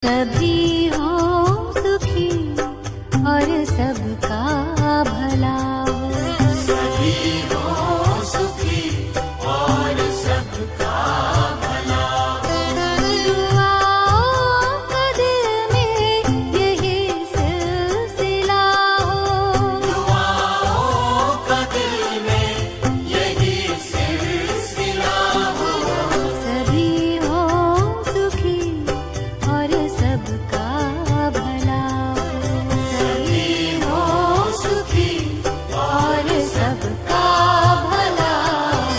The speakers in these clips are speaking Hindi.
सभी हो सुखी और सबका भला हो। सभी हो सुखी और सबका भला हो। दुआओं का दिल में यही सिलसिला हो। दुआओं का दिल में यही सिलसिला हो। सभी हो सुखी और सबका भला हो। सभी हो सुखी और सबका भला हो।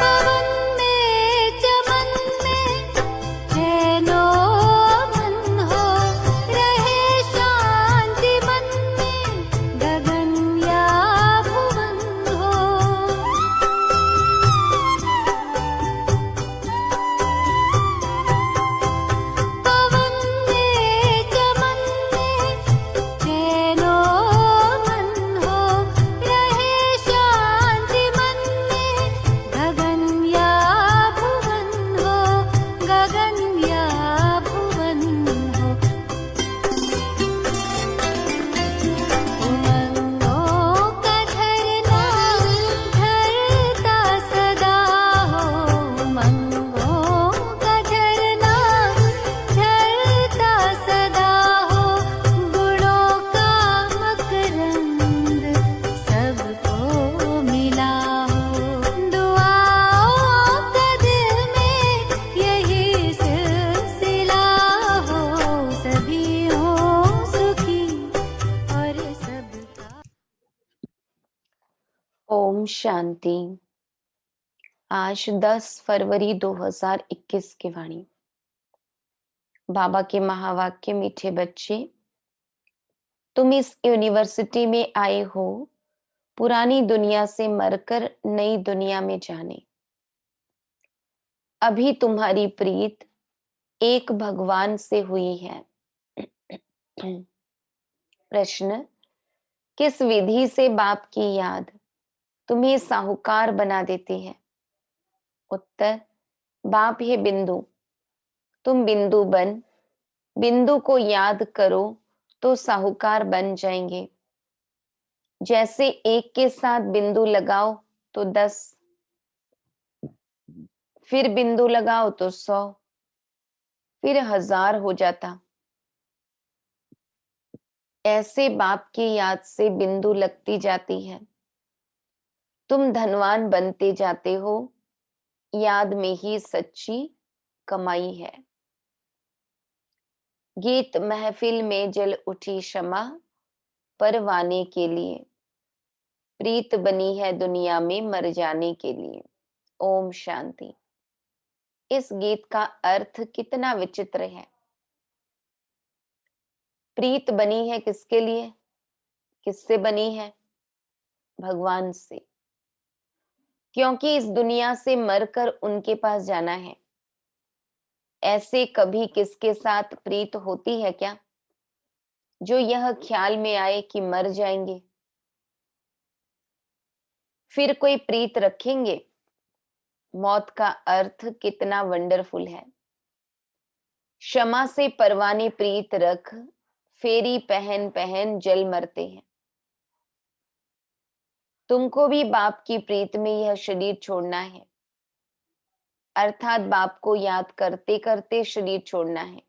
पवन में चमन में चैनो मन हो। रहे शांति मन में गगन या भुवन हो। पवन में चमन में चैनो मन हो। रहे शांति मन में गगन या भुवन हो। गगन या भुवन हो। उमंगों का झरना झरता सदा हो। उमंगों का झरना झरता सदा हो। गुणों का मकरंद सबको मिला हो। दुआओं का दिल में यही सिलसिला हो। सभी हो सुखी और सबका। ओम शांति। आज 10 फरवरी 2021 की वाणी। बाबा के महावाक्य, मीठे बच्चे, तुम इस यूनिवर्सिटी में आए हो पुरानी दुनिया से मरकर नई दुनिया में जाने। अभी तुम्हारी प्रीत एक भगवान से हुई है। प्रश्न, किस विधि से बाप की याद तुम्हें साहूकार बना देती है? उत्तर, बाप है बिंदु, तुम बिंदु बन बिंदु को याद करो तो साहूकार बन जाएंगे। जैसे एक के साथ बिंदु लगाओ तो 10, फिर बिंदु लगाओ तो 100, फिर 1000 हो जाता। ऐसे बाप की याद से बिंदु लगती जाती है। तुम धनवान बनते जाते हो। याद में ही सच्ची कमाई है। गीत महफिल में जल उठी क्षमा परवाने के लिए। प्रीत बनी है दुनिया में मर जाने के लिए। ओम शांति। इस गीत का अर्थ कितना विचित्र है। प्रीत बनी है किसके लिए? किससे बनी है? भगवान से। क्योंकि इस दुनिया से मरकर उनके पास जाना है। ऐसे कभी किसके साथ प्रीत होती है क्या, जो यह ख्याल में आए कि मर जाएंगे? फिर कोई प्रीत रखेंगे? मौत का अर्थ कितना वंडरफुल है। क्षमा से परवाने प्रीत रख, फेरी पहन पहन जल मरते हैं। तुमको भी बाप की प्रीत में यह शरीर छोड़ना है, अर्थात बाप को याद करते करते शरीर छोड़ना है।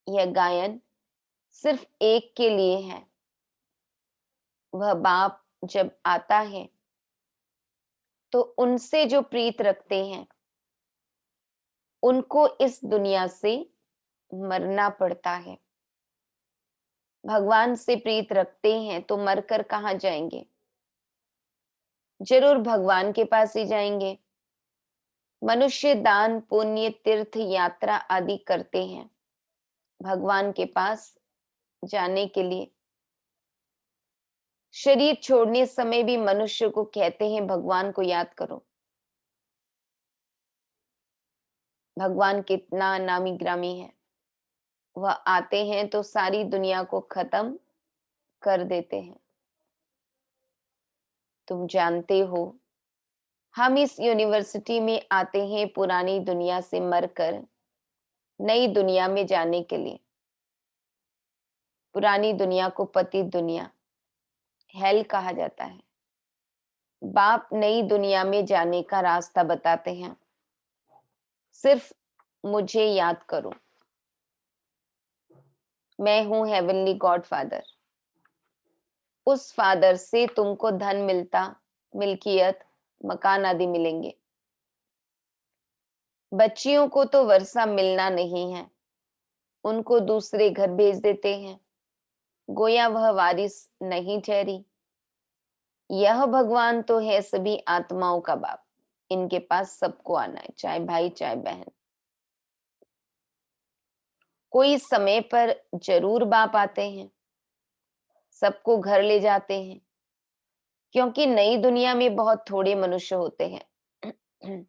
यह गायन सिर्फ एक के लिए है। वह बाप जब आता है तो उनसे जो प्रीत रखते हैं उनको इस दुनिया से मरना पड़ता है। भगवान से प्रीत रखते हैं तो मरकर कहाँ जाएंगे? जरूर भगवान के पास ही जाएंगे। मनुष्य दान पुण्य तीर्थ यात्रा आदि करते हैं भगवान के पास जाने के लिए। शरीर छोड़ने समय भी मनुष्य को कहते हैं भगवान को याद करो। भगवान कितना नामी ग्रामी है। वह आते हैं तो सारी दुनिया को खत्म कर देते हैं। तुम जानते हो, हम इस यूनिवर्सिटी में आते हैं पुरानी दुनिया से मरकर नई दुनिया में जाने के लिए। पुरानी दुनिया को पतित दुनिया, हेल कहा जाता है। बाप नई दुनिया में जाने का रास्ता बताते हैं। सिर्फ मुझे याद करो, मैं हूं हेवनली गॉड फादर। उस फादर से तुमको धन मिलता, मिल्कियत, मकान आदि मिलेंगे। बच्चियों को तो वर्षा मिलना नहीं है, उनको दूसरे घर भेज देते हैं, गोया वह वारिस नहीं ठहरी। यह भगवान तो है सभी आत्माओं का बाप। इनके पास सबको आना है, चाहे भाई चाहे बहन। कोई समय पर जरूर बाप आते हैं, सबको घर ले जाते हैं, क्योंकि नई दुनिया में बहुत थोड़े मनुष्य होते हैं।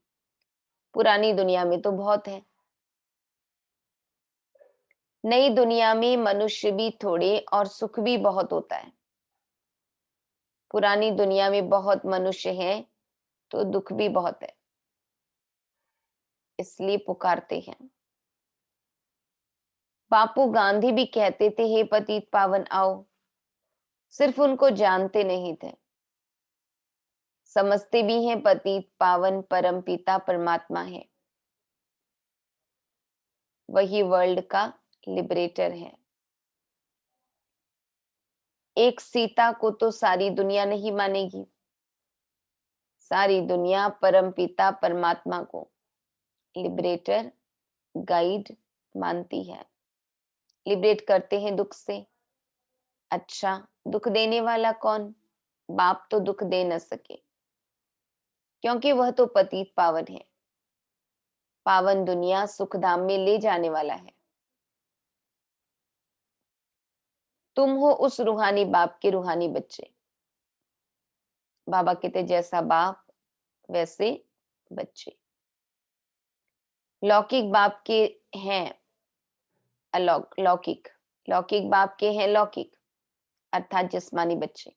पुरानी दुनिया में तो बहुत है। नई दुनिया में मनुष्य भी थोड़े और सुख भी बहुत होता है। पुरानी दुनिया में बहुत मनुष्य हैं तो दुख भी बहुत है, इसलिए पुकारते हैं। बापू गांधी भी कहते थे, हे पतित पावन आओ। सिर्फ उनको जानते नहीं थे, समझते भी हैं पतित पावन परम पिता परमात्मा है, वही वर्ल्ड का लिबरेटर है। एक सीता को तो सारी दुनिया नहीं मानेगी, सारी दुनिया परम पिता परमात्मा को लिबरेटर, गाइड मानती है। लिबरेट करते हैं दुख से। अच्छा, दुख देने वाला कौन? बाप तो दुख दे न सके, क्योंकि वह तो पतित पावन है। पावन दुनिया सुखधाम में ले जाने वाला है। तुम हो उस रूहानी बाप के रूहानी बच्चे। बाबा कहते जैसा बाप वैसे बच्चे। लौकिक बाप के हैं लौकिक, लौकिक बाप के हैं लौकिक, अर्थात जिस्मानी बच्चे।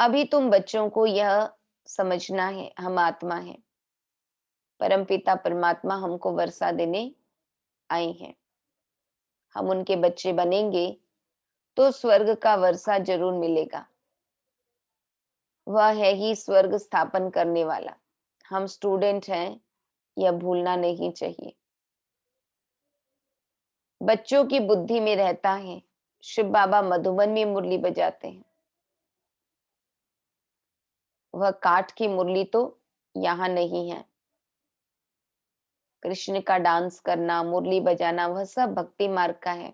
अभी तुम बच्चों को यह समझना है, हम आत्मा है, परमपिता परमात्मा हमको वर्षा देने आए हैं। हम उनके बच्चे बनेंगे तो स्वर्ग का वर्षा जरूर मिलेगा। वह है ही स्वर्ग स्थापन करने वाला। हम स्टूडेंट हैं, यह भूलना नहीं चाहिए। बच्चों की बुद्धि में रहता है। शिव बाबा मधुबन में मुरली बजाते हैं। वह काठ की मुरली तो यहाँ नहीं है। कृष्ण का डांस करना, मुरली बजाना, वह सब भक्ति मार्ग का है।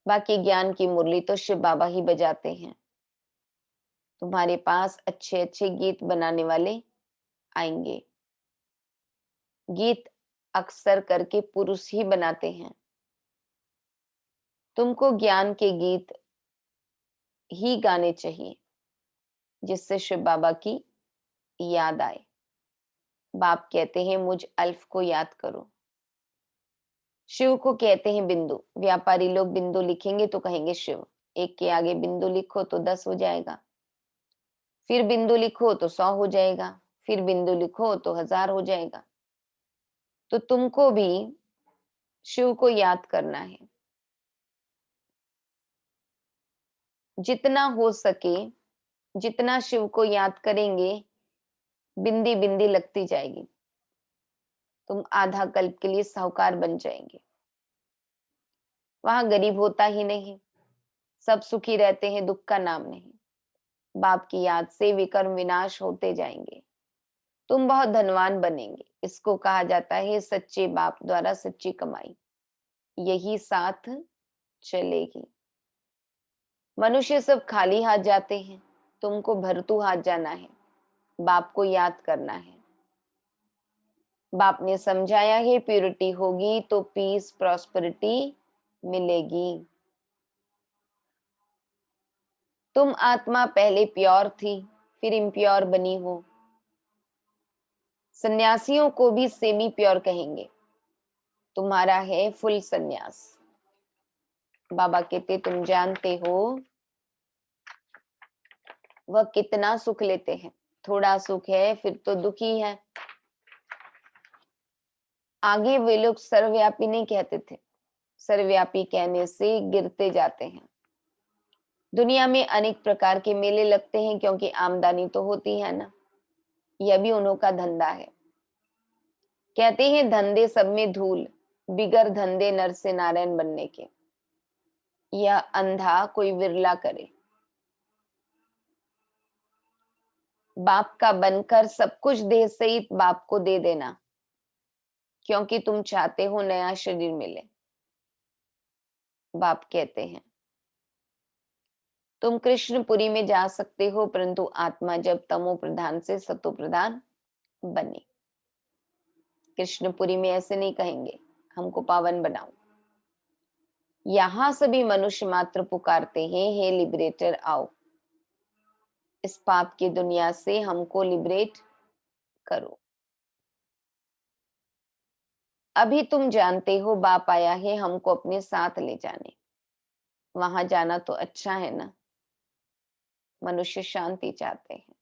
बाकी ज्ञान की मुरली तो शिव बाबा ही बजाते हैं। तुम्हारे पास अच्छे अच्छे गीत बनाने वाले आएंगे। गीत अक्सर करके पुरुष ही बनाते हैं। तुमको ज्ञान के गीत ही गाने चाहिए, जिससे शिव बाबा की याद आए। बाप कहते हैं मुझ अल्फ को याद करो। शिव को कहते हैं बिंदु। व्यापारी लोग बिंदु लिखेंगे तो कहेंगे शिव। एक के आगे बिंदु लिखो तो 10 हो जाएगा, फिर बिंदु लिखो तो 100 हो जाएगा, फिर बिंदु लिखो तो 1000 हो जाएगा। तो तुमको भी शिव को याद करना है। जितना हो सके, जितना शिव को याद करेंगे, बिंदी बिंदी लगती जाएगी। तुम आधा कल्प के लिए साहूकार बन जाएंगे। वहां गरीब होता ही नहीं, सब सुखी रहते हैं, दुख का नाम नहीं। बाप की याद से विकर्म विनाश होते जाएंगे। तुम बहुत धनवान बनेंगे। इसको कहा जाता है सच्चे बाप द्वारा सच्ची कमाई, यही साथ चलेगी। मनुष्य सब खाली हाथ जाते हैं, तुमको भरतू हाथ जाना है। बाप को याद करना है। बाप ने समझाया है प्यूरिटी होगी तो पीस प्रॉस्पेरिटी मिलेगी। तुम आत्मा पहले प्योर थी, फिर इम्प्योर बनी हो। सन्यासियों को भी सेमी प्योर कहेंगे। तुम्हारा है फुल सन्यास। बाबा कहते तुम जानते हो वह कितना सुख लेते हैं। थोड़ा सुख है फिर तो दुखी है। आगे वे लोग सर्वव्यापी नहीं कहते थे। सर्वव्यापी कहने से गिरते जाते हैं। दुनिया में अनेक प्रकार के मेले लगते हैं क्योंकि आमदनी तो होती है ना। यह भी उन्हों का धंधा है। कहते हैं धंधे सब में धूल, बिगर धंधे नर से नारायण बनने के। यह अंधा कोई विरला करे। बाप का बनकर सब कुछ देह सहित बाप को दे देना, क्योंकि तुम चाहते हो नया शरीर मिले। बाप कहते हैं तुम कृष्णपुरी में जा सकते हो, परंतु आत्मा जब तमो प्रधान से सतो प्रधान बने। कृष्णपुरी में ऐसे नहीं कहेंगे हमको पावन बनाओ। यहां सभी मनुष्य मात्र पुकारते हैं हे लिबरेटर आओ, इस पाप की दुनिया से हमको लिबरेट करो। अभी तुम जानते हो बाप आया है हमको अपने साथ ले जाने। वहां जाना तो अच्छा है ना। मनुष्य शांति चाहते हैं।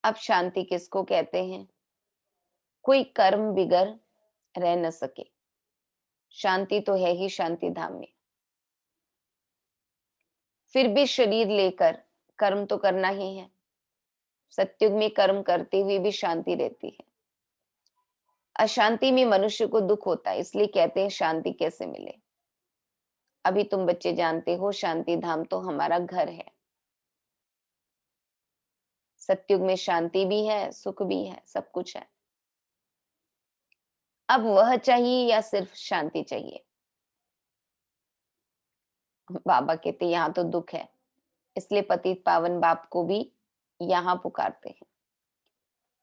अब शांति किसको कहते हैं? कोई कर्म बिगर रह न सके। शांति तो है ही शांति धाम में। फिर भी शरीर लेकर कर्म तो करना ही है। सत्युग में कर्म करते हुए भी शांति रहती है। अशांति में मनुष्य को दुख होता है, इसलिए कहते हैं शांति कैसे मिले। अभी तुम बच्चे जानते हो शांति धाम तो हमारा घर है। सत्युग में शांति भी है, सुख भी है, सब कुछ है। अब वह चाहिए या सिर्फ शांति चाहिए? बाबा कहते यहाँ तो दुख है, इसलिए पतित पावन बाप को भी यहाँ पुकारते हैं।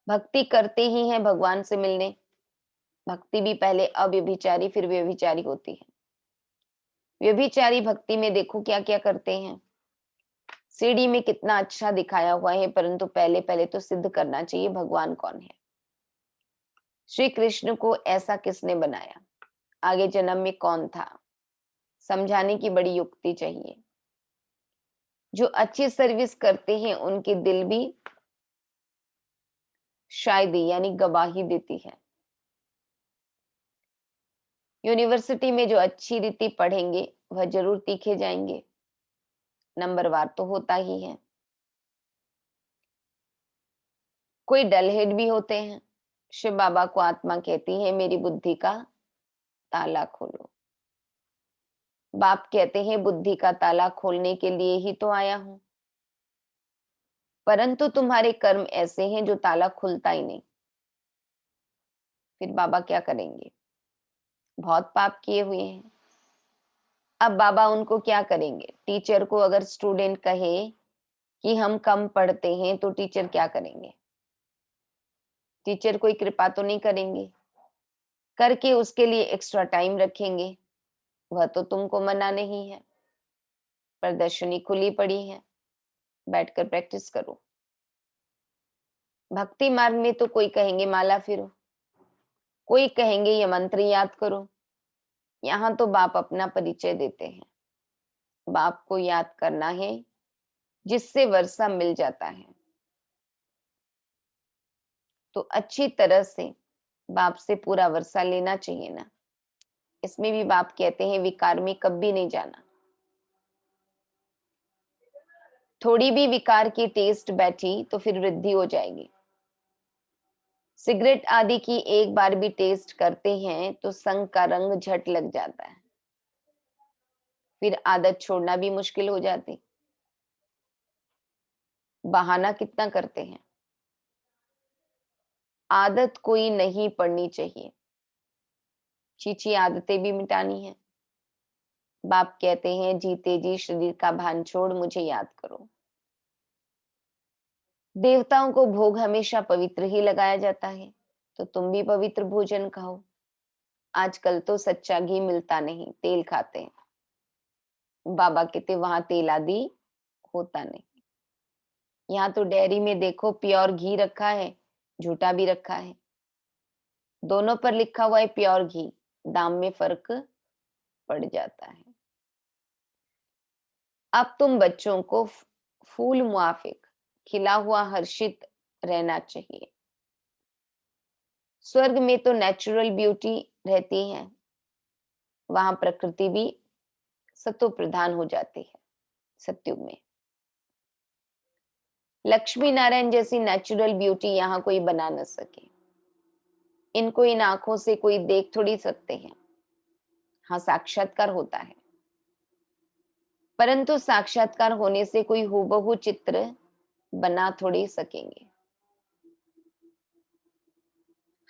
भक्ति करते ही हैं भगवान से मिलने। भक्ति भी पहले अव्यभिचारी फिर व्यभिचारी होती है। व्यभिचारी भक्ति में देखो क्या क्या करते हैं। सीढ़ी में कितना अच्छा दिखाया हुआ है, परंतु पहले पहले तो सिद्ध करना चाहिए भगवान कौन है। श्री कृष्ण को ऐसा किसने बनाया, आगे जन्म में कौन था, समझाने की बड़ी युक्ति चाहिए। जो अच्छी सर्विस करते हैं उनकी दिल भी शायदी यानी गवाही देती है। यूनिवर्सिटी में जो अच्छी रीति पढ़ेंगे वह जरूर तीखे जाएंगे। नंबरवार तो होता ही है। कोई डलहेड भी होते हैं। शिव बाबा को आत्मा कहती है मेरी बुद्धि का ताला खोलो। बाप कहते हैं बुद्धि का ताला खोलने के लिए ही तो आया हूं, परंतु तुम्हारे कर्म ऐसे हैं जो ताला खुलता ही नहीं। फिर बाबा क्या करेंगे? बहुत पाप किए हुए हैं। अब बाबा उनको क्या करेंगे? टीचर को अगर स्टूडेंट कहे कि हम कम पढ़ते हैं तो टीचर क्या करेंगे? टीचर कोई कृपा तो नहीं करेंगे, करके उसके लिए एक्स्ट्रा टाइम रखेंगे। वह तो तुमको मना नहीं है। प्रदर्शनी खुली पड़ी है, बैठकर प्रैक्टिस करो। भक्ति मार्ग में तो कोई कहेंगे माला फिरो, कोई कहेंगे ये मंत्र याद करो। यहाँ तो बाप अपना परिचय देते हैं। बाप को याद करना है जिससे वर्षा मिल जाता है। तो अच्छी तरह से बाप से पूरा वर्षा लेना चाहिए ना। इसमें भी बाप कहते हैं विकार में कभी नहीं जाना। थोड़ी भी विकार की टेस्ट बैठी तो फिर वृद्धि हो जाएगी। सिगरेट आदि की एक बार भी टेस्ट करते हैं तो संग का रंग झट लग जाता है। फिर आदत छोड़ना भी मुश्किल हो जाती। बहाना कितना करते हैं। आदत कोई नहीं पड़नी चाहिए। चीची आदतें भी मिटानी है। बाप कहते हैं जीते जी शरीर का भान छोड़ मुझे याद करो। देवताओं को भोग हमेशा पवित्र ही लगाया जाता है, तो तुम भी पवित्र भोजन खाओ। आजकल तो सच्चा घी मिलता नहीं, तेल खाते हैं। बाबा कहते वहां तेल आदि होता नहीं। यहाँ तो डेयरी में देखो प्योर घी रखा है, झूठा भी रखा है, दोनों पर लिखा हुआ है प्योर घी, दाम में फर्क पड़ जाता है। अब तुम बच्चों को फूल मुआफिक खिला हुआ हर्षित रहना चाहिए। स्वर्ग में तो नेचुरल ब्यूटी रहती है, वहां प्रकृति भी सत्व प्रधान हो जाती है। सत्युग में लक्ष्मी नारायण जैसी नेचुरल ब्यूटी यहाँ कोई बना न सके। इनको इन आंखों से कोई देख थोड़ी सकते हैं। हाँ, साक्षात्कार होता है, परंतु साक्षात्कार होने से कोई हूबहू चित्र बना थोड़ी सकेंगे।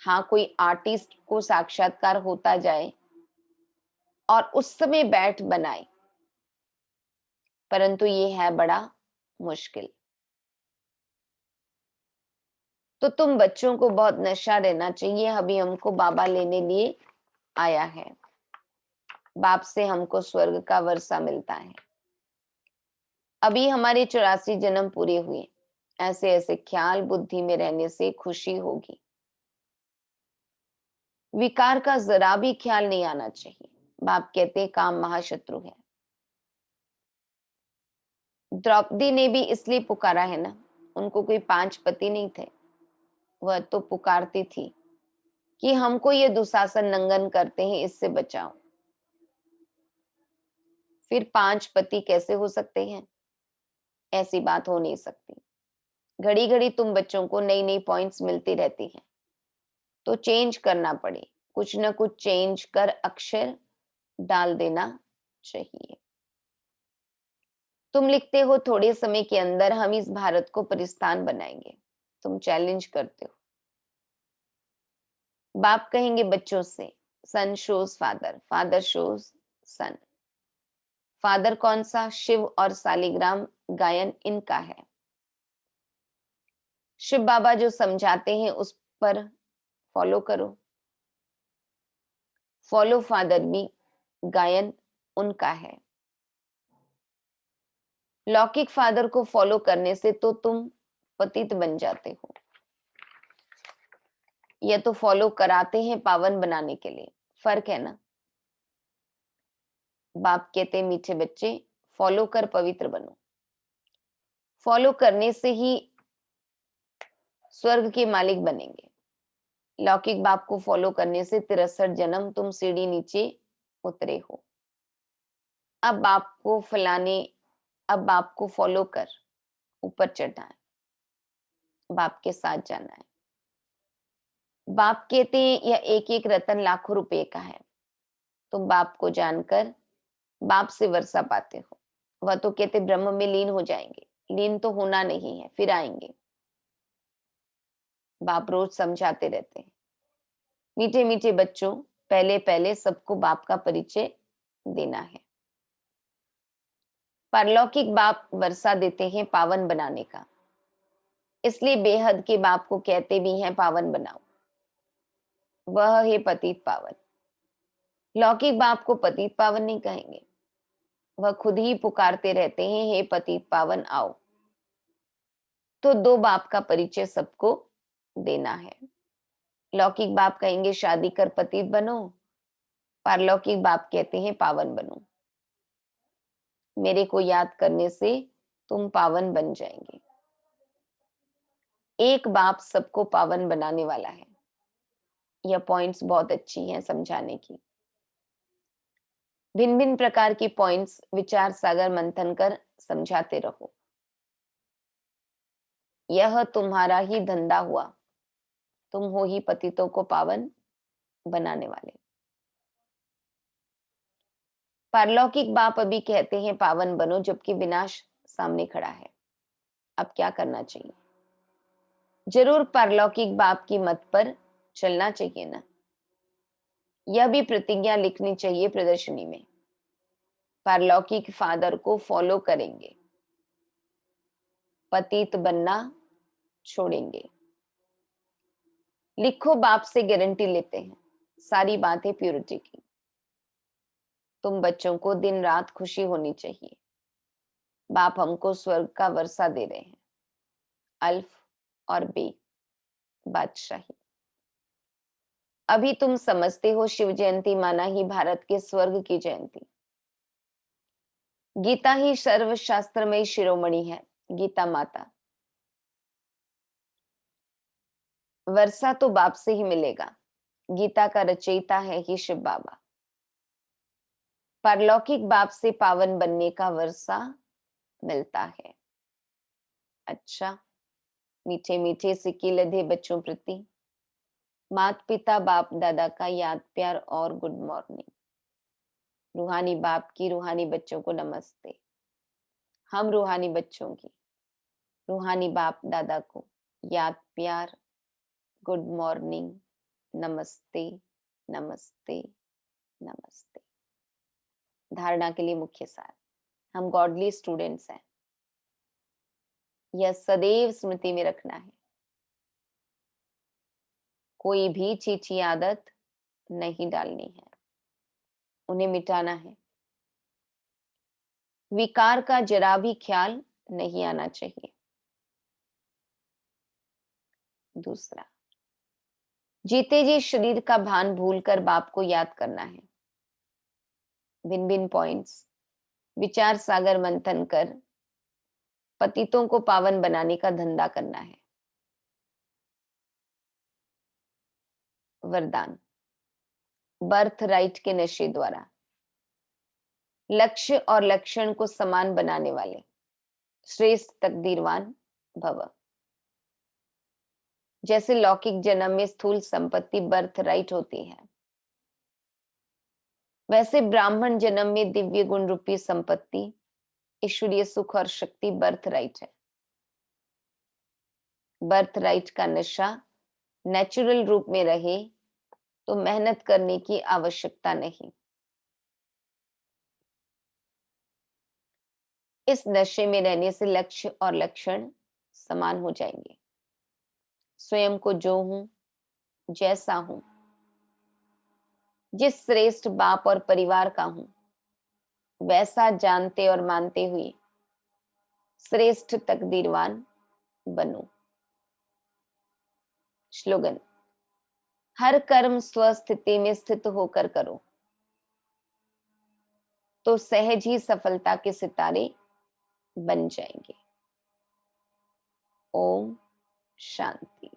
हाँ, कोई आर्टिस्ट को साक्षात्कार होता जाए और उस समय बैठ बनाए, परंतु ये है बड़ा मुश्किल। तो तुम बच्चों को बहुत नशा रहना चाहिए। अभी हमको बाबा लेने लिए आया है, बाप से हमको स्वर्ग का वर्षा मिलता है। अभी हमारे 84 जन्म पूरे हुए। ऐसे ऐसे ख्याल बुद्धि में रहने से खुशी होगी। विकार का जरा भी ख्याल नहीं आना चाहिए। बाप कहते हैं काम महाशत्रु है। द्रौपदी ने भी इसलिए पुकारा है ना, उनको कोई 5 पति नहीं थे। वह तो पुकारती थी कि हमको ये दुशासन नंगन करते हैं, इससे बचाओ। फिर 5 पति कैसे हो सकते हैं? ऐसी बात हो नहीं सकती। घड़ी घड़ी तुम बच्चों को नई नई पॉइंट्स मिलती रहती हैं, तो चेंज करना पड़े, कुछ ना कुछ चेंज कर अक्षर डाल देना चाहिए। तुम लिखते हो थोड़े समय के अंदर हम इस भारत को परिस्थान बनाएंगे। तुम चैलेंज करते हो। बाप कहेंगे बच्चों से, सन शोज फादर, फादर शोज सन। फादर कौन सा? शिव और सालिग्राम गायन इनका है। शिव बाबा जो समझाते हैं उस पर फॉलो करो। फॉलो फादर भी गायन उनका है। लौकिक फादर को फॉलो करने से तो तुम पतित बन जाते हो। यह तो फॉलो कराते हैं पावन बनाने के लिए। फर्क है ना। बाप कहते मीठे बच्चे, फॉलो कर पवित्र बनो। फॉलो करने से ही स्वर्ग के मालिक बनेंगे। लौकिक बाप को फॉलो करने से 63 जन्म तुम सीढ़ी नीचे उतरे हो। अब बाप को फॉलो कर ऊपर चढ़ना है, बाप के साथ जाना है। बाप कहते हैं यह एक एक रतन लाखों रुपए का है। तुम बाप को जानकर बाप से वर्षा पाते हो। वह तो कहते ब्रह्म में लीन हो जाएंगे। लीन तो होना नहीं है, फिर आएंगे। बाप रोज समझाते रहते हैं, मीठे मीठे बच्चों, पहले पहले सबको बाप का परिचय देना है। परलौकिक बाप वर्षा देते हैं पावन बनाने का, इसलिए बेहद के बाप को कहते भी हैं पावन बनाओ। वह है पतित पावन। लौकिक बाप को पतित पावन नहीं कहेंगे, वह खुद ही पुकारते रहते हैं हे पतित पावन आओ। तो 2 बाप का परिचय सबको देना है। लौकिक बाप कहेंगे शादी कर पतित बनो, पारलौकिक बाप कहते हैं पावन बनो। मेरे को याद करने से तुम पावन बन जाएंगे। एक बाप सबको पावन बनाने वाला है। यह पॉइंट्स बहुत अच्छी हैं समझाने की। भिन्न भिन्न प्रकार की पॉइंट्स विचार सागर मंथन कर समझाते रहो। यह तुम्हारा ही धंधा हुआ। तुम हो ही पतितों को पावन बनाने वाले। पारलौकिक बाप अभी कहते हैं पावन बनो, जबकि विनाश सामने खड़ा है। अब क्या करना चाहिए? जरूर पारलौकिक बाप की मत पर चलना चाहिए ना। यह भी प्रतिज्ञा लिखनी चाहिए प्रदर्शनी में। पारलौकिक फादर को फॉलो करेंगे, पतित बनना छोड़ेंगे। लिखो, बाप से गारंटी लेते हैं, सारी बातें प्योरिटी की। तुम बच्चों को दिन रात खुशी होनी चाहिए। बाप हमको स्वर्ग का वर्षा दे रहे हैं, अल्फ और बे। बादशाही। अभी तुम समझते हो शिव जयंती माना ही भारत के स्वर्ग की जयंती। गीता ही सर्वशास्त्रमय शिरोमणि है, गीता माता। वर्षा तो बाप से ही मिलेगा। गीता का रचयिता है ही शिव बाबा। पारलौकिक बाप से पावन बनने का वर्षा मिलता है। अच्छा, मीठे मीठे सिक्के लधे बच्चों प्रति माता पिता बाप दादा का याद प्यार और गुड मॉर्निंग। रूहानी बाप की रूहानी बच्चों को नमस्ते। हम रूहानी बच्चों की रूहानी बाप दादा को याद प्यार गुड मॉर्निंग, नमस्ते नमस्ते नमस्ते। धारणा के लिए मुख्य सार, हम गॉडली स्टूडेंट्स हैं, यह सदैव स्मृति में रखना है। कोई भी चीची आदत नहीं डालनी है, उन्हें मिटाना है। विकार का जरा भी ख्याल नहीं आना चाहिए। दूसरा, जीते जी शरीर का भान भूलकर बाप को याद करना है। भिन्न भिन्न पॉइंट्स विचार सागर मंथन कर पतितों को पावन बनाने का धंधा करना है। वरदान, बर्थ राइट के नशे द्वारा लक्ष्य और लक्षण को समान बनाने वाले श्रेष्ठ तकदीरवान भव। जैसे लौकिक जन्म में स्थूल संपत्ति बर्थ राइट होती है, वैसे ब्राह्मण जन्म में दिव्य गुण रूपी संपत्ति ईश्वरीय सुख और शक्ति बर्थ राइट है। बर्थ राइट का नशा नेचुरल रूप में रहे तो मेहनत करने की आवश्यकता नहीं। इस नशे में रहने से लक्ष्य और लक्षण समान हो जाएंगे। स्वयं को जो हूं, जैसा हूं, जिस श्रेष्ठ बाप और परिवार का हूं, वैसा जानते और मानते हुए श्रेष्ठ तकदीरवान बनो। स्लोगन, हर कर्म स्वस्थिति में स्थित होकर करो तो सहज ही सफलता के सितारे बन जाएंगे। ओम शांति।